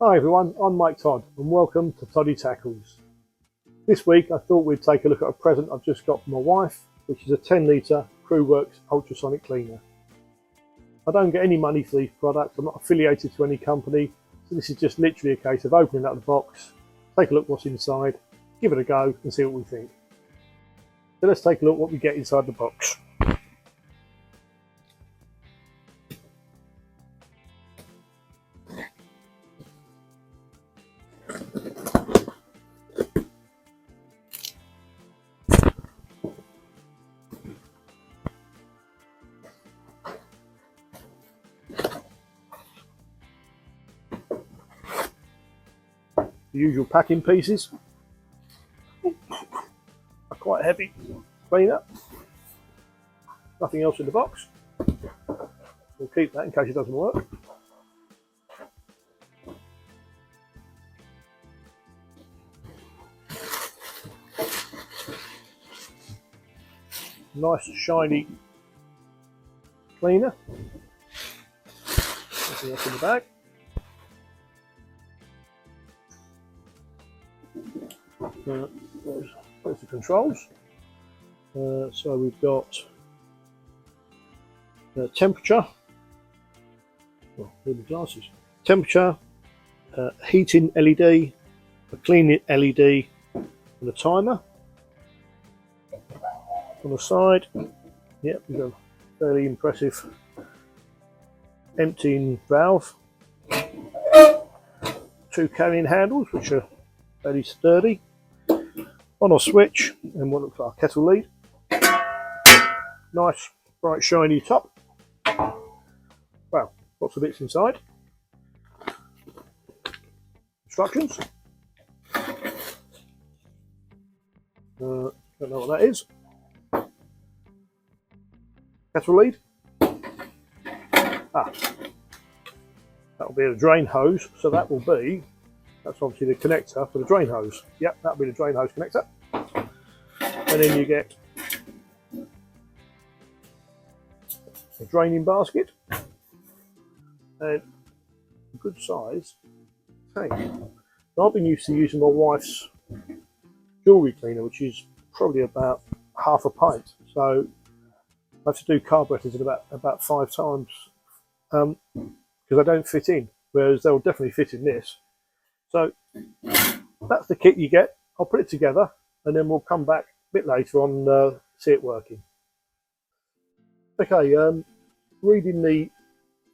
Hi everyone, I'm Mike Todd and welcome to Toddy Tackles. This week I thought we'd take a look at a present I've just got from my wife, which is a 10 litre Creworks Ultrasonic Cleaner. I don't get any money for these products, I'm not affiliated to any company, so this is just literally a case of opening up the box, take a look what's inside, give it a go and see what we think. So let's take a look what we get inside the box. The usual packing pieces are quite heavy. Cleaner, nothing else in the box. We'll keep that in case it doesn't work. Nice shiny cleaner. Nothing else in the bag. There's the controls. So we've got temperature. Oh, the glasses. Temperature, heating LED, a cleaning LED, and a timer. On the side, yep, we've got a fairly impressive emptying valve. Two carrying handles, which are fairly sturdy. On our switch, and what looks like a kettle lead. Nice, bright, shiny top. Well, lots of bits inside. Instructions. Don't know what that is. Kettle lead. That'll be a drain hose, so that will be, that's obviously the connector for the drain hose. Yep, that'll be the drain hose connector. And then you get a draining basket and a good size tank. Now, I've been used to using my wife's jewellery cleaner, which is probably about half a pint. So I have to do carburettors in about 5 times because they don't fit in, whereas they'll definitely fit in this. So that's the kit you get. I'll put it together and then we'll come back a bit later on, see it working. Okay, reading the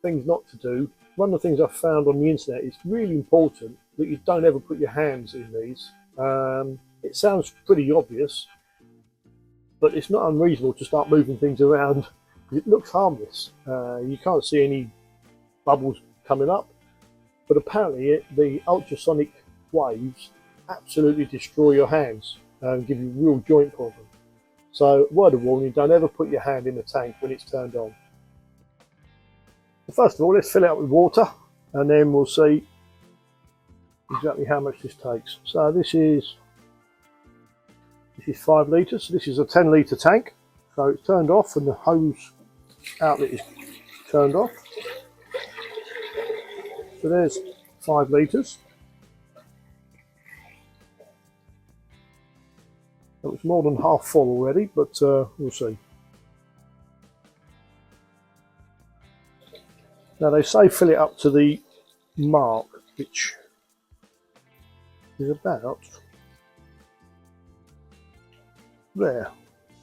things not to do, one of the things I've found on the internet is really important that you don't ever put your hands in these. It sounds pretty obvious, but it's not unreasonable to start moving things around because it looks harmless. You can't see any bubbles coming up, but apparently the ultrasonic waves absolutely destroy your hands and give you real joint problems. So, word of warning, don't ever put your hand in the tank when it's turned on. So first of all, let's fill it up with water and then we'll see exactly how much this takes. So this is 5 litres, so this is a 10 litre tank. So it's turned off and the hose outlet is turned off. So there's 5 litres. It was more than half full already, but we'll see. Now they say fill it up to the mark, which is about there.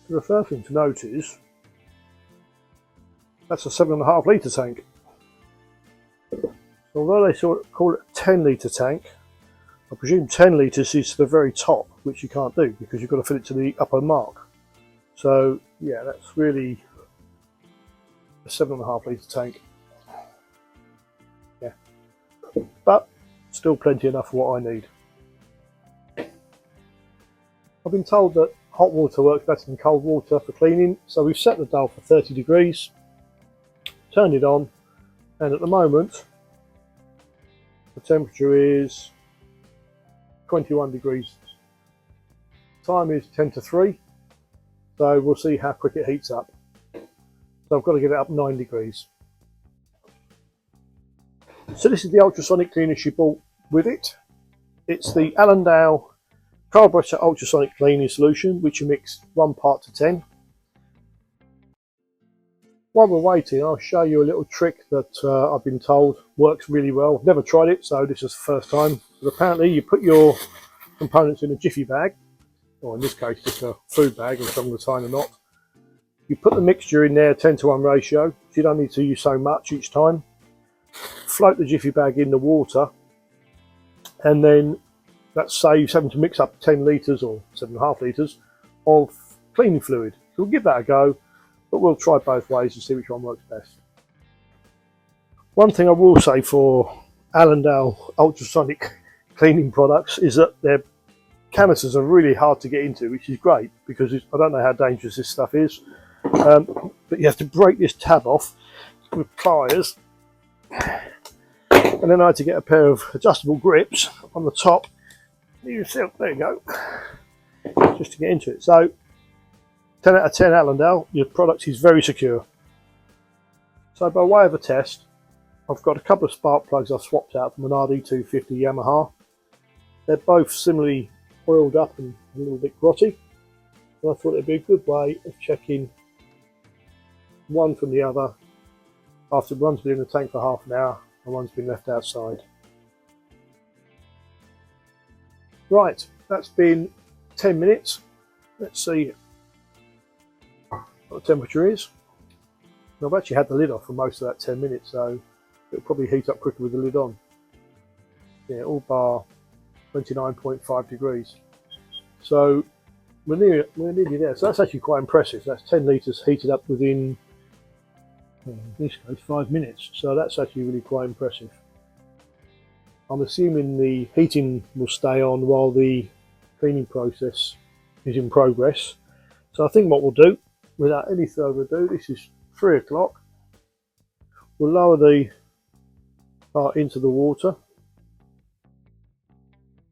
So the first thing to note is that's a 7.5 litre tank. Although they call it a 10 litre tank, I presume 10 litres is to the very top, which you can't do because you've got to fill it to the upper mark. So yeah, that's really a 7.5 litre tank. Yeah, but still plenty enough for what I need. I've been told that hot water works better than cold water for cleaning, so we've set the dial for 30 degrees, turned it on, and at the moment the temperature is 21 degrees. Time is 10 to 3, so we'll see how quick it heats up. So I've got to get it up 9 degrees. So this is the ultrasonic cleaner she bought with it. It's the Allendale Carburettor Ultrasonic Cleaning Solution, which you mix 1 part to 10. While we're waiting, I'll show you a little trick that I've been told works really well. I've never tried it, so this is the first time. But apparently you put your components in a jiffy bag, or in this case just a food bag, and some of the time they're not. You put the mixture in there 10:1 ratio, so you don't need to use so much each time. Float the jiffy bag in the water, and then that saves having to mix up 10 litres or 7.5 litres of cleaning fluid. So we'll give that a go, but we'll try both ways and see which one works best. One thing I will say for Allendale ultrasonic cleaning products is that their canisters are really hard to get into, which is great because I don't know how dangerous this stuff is, but you have to break this tab off with pliers, and then I had to get a pair of adjustable grips on the top. There you go, just to get into it. So 10 out of 10 Allendale, your product is very secure. So by way of a test, I've got a couple of spark plugs I've swapped out from an RD250 Yamaha. They're both similarly oiled up and a little bit grotty. And I thought it'd be a good way of checking one from the other after one's been in the tank for half an hour and one's been left outside. Right, that's been 10 minutes. Let's see what the temperature is. And I've actually had the lid off for most of that 10 minutes, so it'll probably heat up quicker with the lid on. Yeah, all bar 29.5 degrees. So we're nearly there. So that's actually quite impressive. That's 10 litres heated up within, in this case, 5 minutes. So that's actually really quite impressive. I'm assuming the heating will stay on while the cleaning process is in progress. So I think what we'll do, without any further ado, this is 3 o'clock. We'll lower the part into the water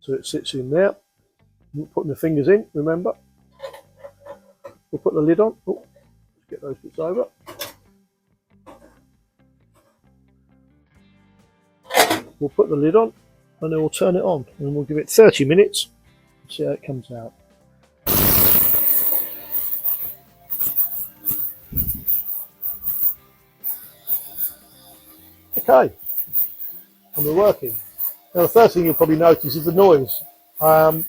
so it sits in there. Not putting the fingers in, remember. We'll put the lid on. Oh, let's get those bits over. We'll put the lid on and then we'll turn it on and we'll give it 30 minutes and see how it comes out. Okay, and we're working. Now the first thing you'll probably notice is the noise. My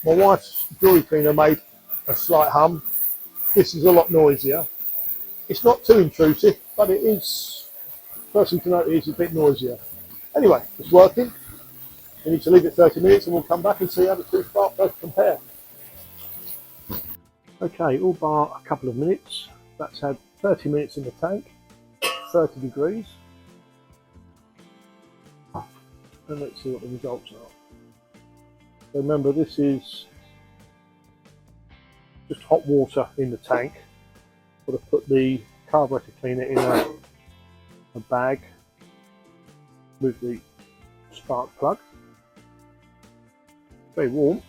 wife's jewellery cleaner made a slight hum. This is a lot noisier. It's not too intrusive, but it is, first thing to note is a bit noisier. Anyway, it's working. We need to leave it 30 minutes and we'll come back and see how the two spark plugs compare. Okay, all bar a couple of minutes. That's had 30 minutes in the tank, 30 degrees. And let's see what the results are. So remember, this is just hot water in the tank. Got to put the carburetor cleaner in a bag with the spark plug. Very warm.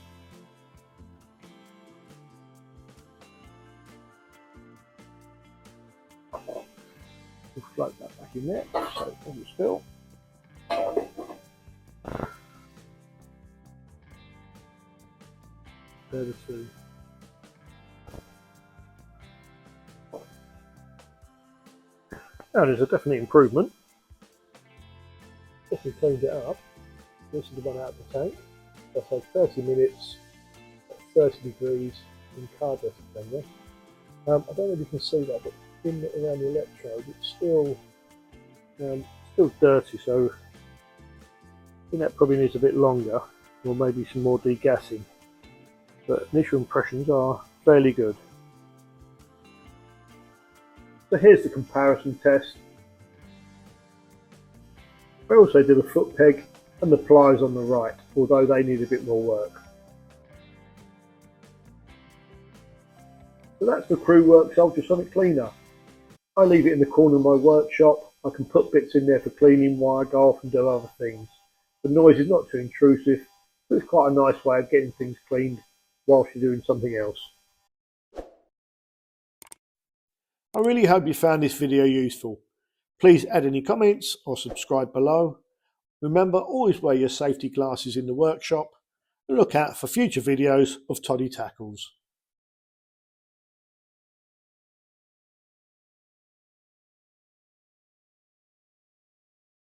We'll float that back in there, so hold it still. There the two. Now there's a definite improvement. Definitely cleaned it up. This is the one out of the tank. That's like 30 minutes at 30 degrees in carburettor cleaner. I don't know if you can see that, but in around the electrode, it's still dirty. So I think that probably needs a bit longer, or maybe some more degassing. But initial impressions are fairly good. So here's the comparison test. I also did a foot peg and the pliers on the right, although they need a bit more work. So that's the Creworks Ultrasonic Cleaner. I leave it in the corner of my workshop. I can put bits in there for cleaning while I go off and do other things. The noise is not too intrusive, but it's quite a nice way of getting things cleaned whilst you're doing something else. I really hope you found this video useful. Please add any comments or subscribe below. Remember, always wear your safety glasses in the workshop and look out for future videos of Toddy tackles.